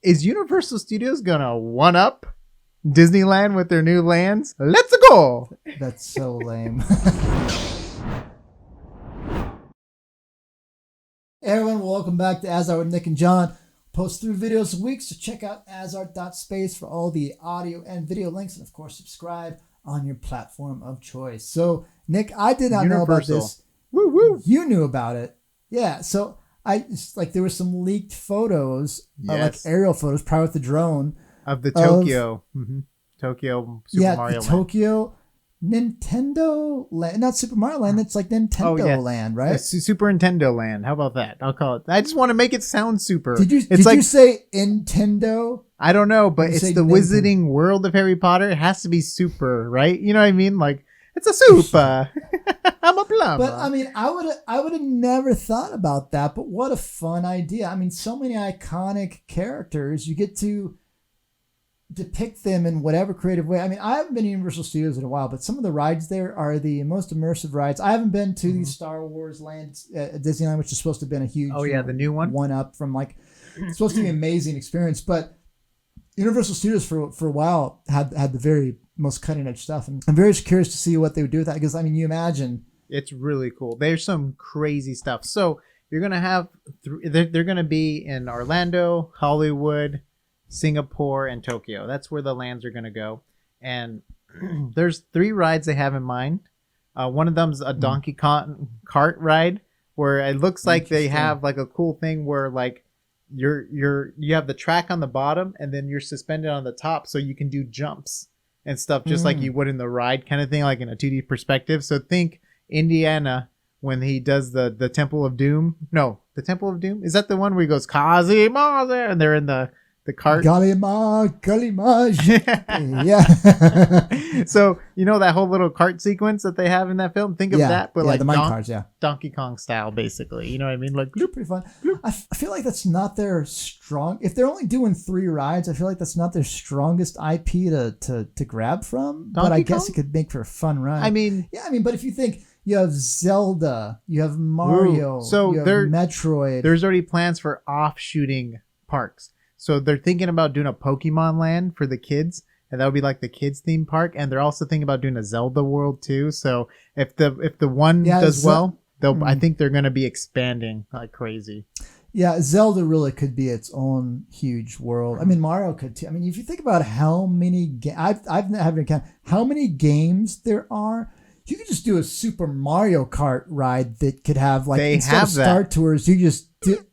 is Universal Studios gonna one up Disneyland with their new lands? Let's go. That's so lame. Hey everyone, welcome back to AsArt with Nick and John. Post 3 videos a week, so check out asart.space for all the audio and video links, and of course subscribe on your platform of choice. So Nick, I did not know about this. Woo woo. You knew about it. Yeah, so there were some leaked photos, like aerial photos prior with the drone of the Tokyo. Tokyo Super Mario Land. Tokyo Nintendo Land, not Super Mario Land. It's like Nintendo Land, right? Super Nintendo Land. How about that? I'll call it. I just want to make it sound super. Did you say Nintendo? I don't know, but it's the Wizarding World of Harry Potter. It has to be super, right? You know what I mean? Like it's a soup. I'm a plum. But I mean, I would have never thought about that. But what a fun idea! I mean, so many iconic characters. You get to depict them in whatever creative way. I mean, I haven't been to Universal Studios in a while, but some of the rides there are the most immersive rides. I haven't been to the Star Wars land at Disneyland, which is supposed to have been a huge, the new one up from like, it's supposed to be an amazing experience. But Universal Studios for a while had the very most cutting edge stuff, and I'm very curious to see what they would do with that, because I mean, you imagine it's really cool. There's some crazy stuff. So you're gonna have they're gonna be in Orlando, Hollywood, Singapore, and Tokyo. That's where the lands are going to go. And there's 3 rides they have in mind. One of them's a Donkey Kong Kart ride, where it looks like they have like a cool thing where like you have the track on the bottom and then you're suspended on the top, so you can do jumps and stuff just like you would in the ride kind of thing, like in a 2D perspective. So think Indiana when he does the Temple of Doom. No, the Temple of Doom, is that the one where he goes Kazima there and they're in the cart? Galima. Yeah. So, you know that whole little cart sequence that they have in that film? Think of that, but like the mine cars, Donkey Kong style, basically. You know what I mean? Like, pretty fun. I feel like that's not their strong. If they're only doing 3 rides, I feel like that's not their strongest IP to grab from. But I guess it could make for a fun ride. I mean, but if you think you have Zelda, you have Mario, so you have Metroid. There's already plans for offshooting parks. So they're thinking about doing a Pokemon land for the kids, and that would be like the kids theme park. And they're also thinking about doing a Zelda world too. So if the one does well, I think they're going to be expanding like crazy. Yeah, Zelda really could be its own huge world. I mean, Mario could too. I mean, if you think about how many I've haven't count how many games there are. You could just do a Super Mario Kart ride that could have like instead of Star Tours, you just do.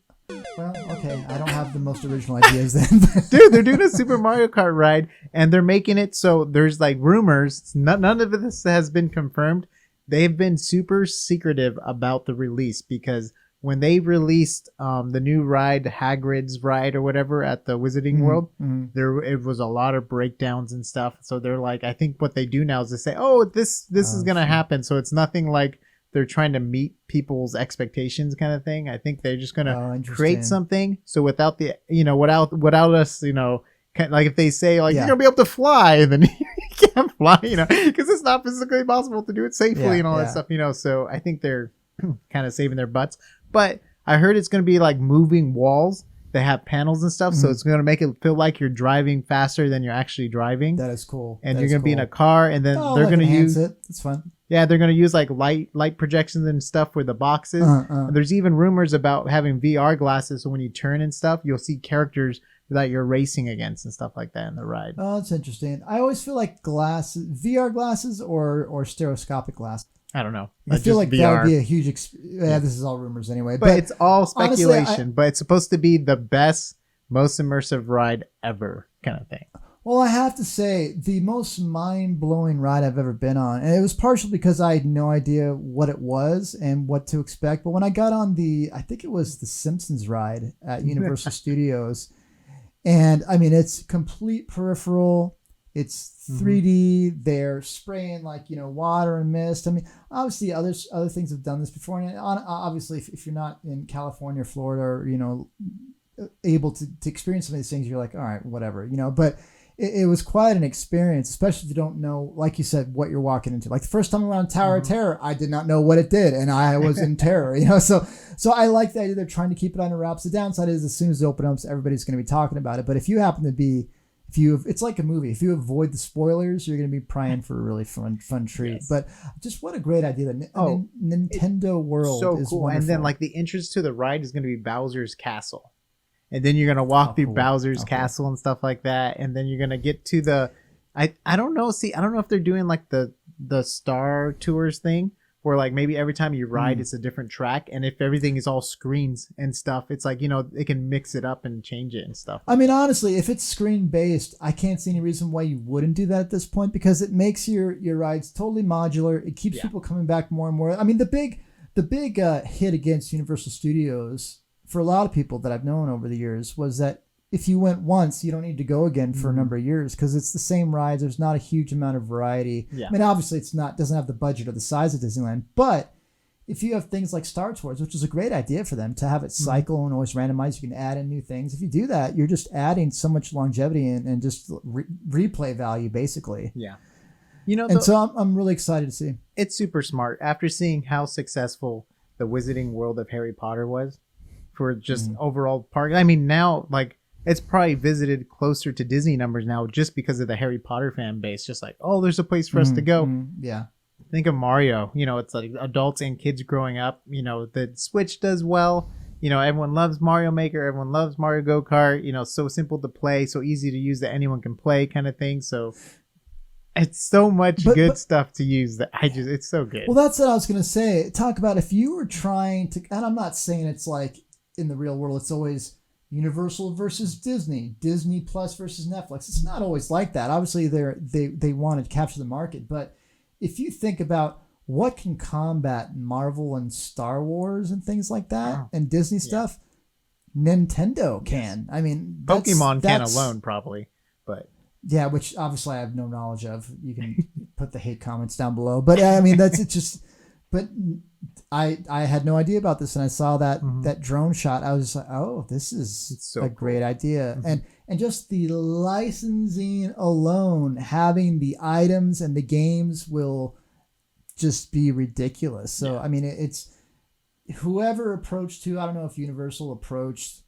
Well, okay, I don't have the most original ideas then. Dude, they're doing a Super Mario Kart ride, and they're making it so there's like rumors. None of this has been confirmed. They've been super secretive about the release, because when they released the new ride, Hagrid's ride or whatever at the Wizarding World, it was a lot of breakdowns and stuff. So they're like, I think what they do now is they say, oh, this is going to happen. So it's nothing like they're trying to meet people's expectations kind of thing. I think they're just going to create something. So without the, without us, like if they say like, you're going to be able to fly, then you can't fly, because it's not physically possible to do it safely and all that stuff, So I think they're kind of saving their butts. But I heard it's going to be like moving walls that have panels and stuff. So it's going to make it feel like you're driving faster than you're actually driving. That is cool. And you're going to be in a car, and then they're going to use it. It's fun. Yeah, they're going to use like light projections and stuff for the boxes. And there's even rumors about having VR glasses, so when you turn and stuff, you'll see characters that you're racing against and stuff like that in the ride. Oh, that's interesting. I always feel like VR glasses or stereoscopic glasses. I don't know. I feel like VR. That would be a huge this is all rumors anyway. But it's all speculation. Honestly, but it's supposed to be the best, most immersive ride ever kind of thing. Well, I have to say, the most mind-blowing ride I've ever been on, and it was partially because I had no idea what it was and what to expect, but when I got on I think it was the Simpsons ride at Universal Studios, and I mean, it's complete peripheral, it's 3D, they're spraying like, water and mist. I mean, obviously other things have done this before, and obviously if you're not in California or Florida or, able to experience some of these things, you're like, all right, whatever, but it was quite an experience, especially if you don't know, like you said, what you're walking into. Like the first time around Tower of Terror, I did not know what it did, and I was in terror. So I like the idea they're trying to keep it under wraps. The downside is as soon as it opens up, everybody's going to be talking about it. But if you happen to be, it's like a movie. If you avoid the spoilers, you're going to be prying for a really fun treat. Yes. But just what a great idea! Nintendo World so is cool. wonderful. And then like the entrance to the ride is going to be Bowser's Castle. And then you're going to walk through Bowser's Castle and stuff like that. And then you're going to get to the... I don't know. See, I don't know if they're doing like the Star Tours thing where like maybe every time you ride, it's a different track. And if everything is all screens and stuff, it's like, they can mix it up and change it and stuff. I mean, honestly, if it's screen-based, I can't see any reason why you wouldn't do that at this point because it makes your rides totally modular. It keeps people coming back more and more. I mean, the big hit against Universal Studios for a lot of people that I've known over the years was that if you went once, you don't need to go again for a number of years because it's the same rides. There's not a huge amount of variety. Yeah. I mean, obviously, doesn't have the budget or the size of Disneyland, but if you have things like Star Tours, which is a great idea for them to have it cycle and always randomize, you can add in new things. If you do that, you're just adding so much longevity and just replay value, basically. Yeah. So I'm really excited to see. It's super smart. After seeing how successful the Wizarding World of Harry Potter was, for just overall park. I mean, now like it's probably visited closer to Disney numbers now just because of the Harry Potter fan base. Just like, oh, there's a place for us to go. Yeah. Think of Mario. It's like adults and kids growing up. The Switch does well. Everyone loves Mario Maker. Everyone loves Mario Go Kart. So simple to play, so easy to use that anyone can play, kind of thing. So it's so much good stuff to use that it's so good. Well, that's what I was gonna say. Talk about if you were trying to, and I'm not saying it's like. In the real world, it's always Universal versus Disney Plus versus Netflix. It's not always like that. Obviously, they want to capture the market, but if you think about what can combat Marvel and Star Wars and things like that, and Disney stuff, Nintendo can. I mean, Pokemon can alone probably, but yeah, which obviously I have no knowledge of. You can put the hate comments down below, but I mean it's just. But I had no idea about this, and I saw that drone shot. I was just like, oh, this is so a great idea. And just the licensing alone, having the items and the games will just be ridiculous. So I mean, it's whoever approached I don't know if Universal approached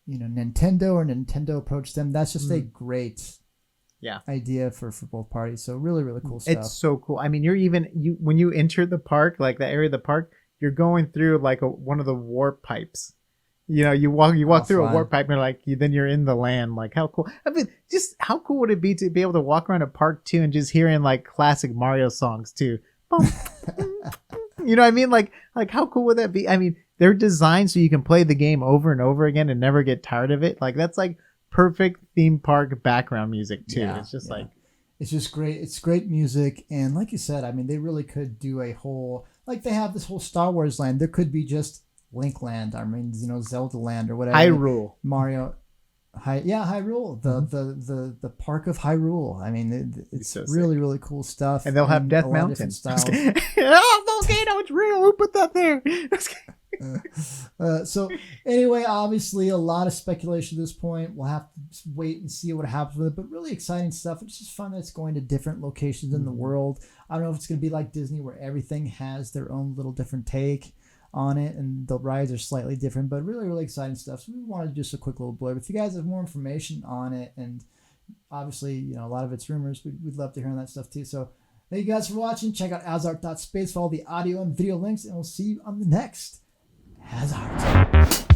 Nintendo or Nintendo approached them. That's just a great idea for both parties. So really, really cool stuff. It's so cool. I mean, when you enter the park, like the area of the park, you're going through like one of the warp pipes. You walk through a warp pipe and then you're in the land. Like how cool. I mean, just how cool would it be to be able to walk around a park too and just hearing like classic Mario songs too. You know what I mean? Like how cool would that be? I mean, they're designed so you can play the game over and over again and never get tired of it. Like that's like perfect theme park background music too. It's just like it's just great. It's great music, and like you said, I mean, they really could do a whole they have this whole Star Wars land. There could be just Link Land. I mean, Zelda Land or whatever. Hyrule. Mario. Hyrule. The park of Hyrule. I mean, it's so really really cool stuff. And they'll have Death Mountain. Oh, volcano! It's real. Who put that there? So anyway, obviously a lot of speculation at this point. We'll have to wait and see what happens with it, but really exciting stuff. It's just fun that it's going to different locations in the world. I don't know if it's going to be like Disney where everything has their own little different take on it and the rides are slightly different, but really, really exciting stuff. So we wanted to just a quick little blurb. If you guys have more information on it, and obviously, a lot of it's rumors, we'd love to hear on that stuff too. So thank you guys for watching. Check out asart.space for all the audio and video links, and we'll see you on the next AsArt.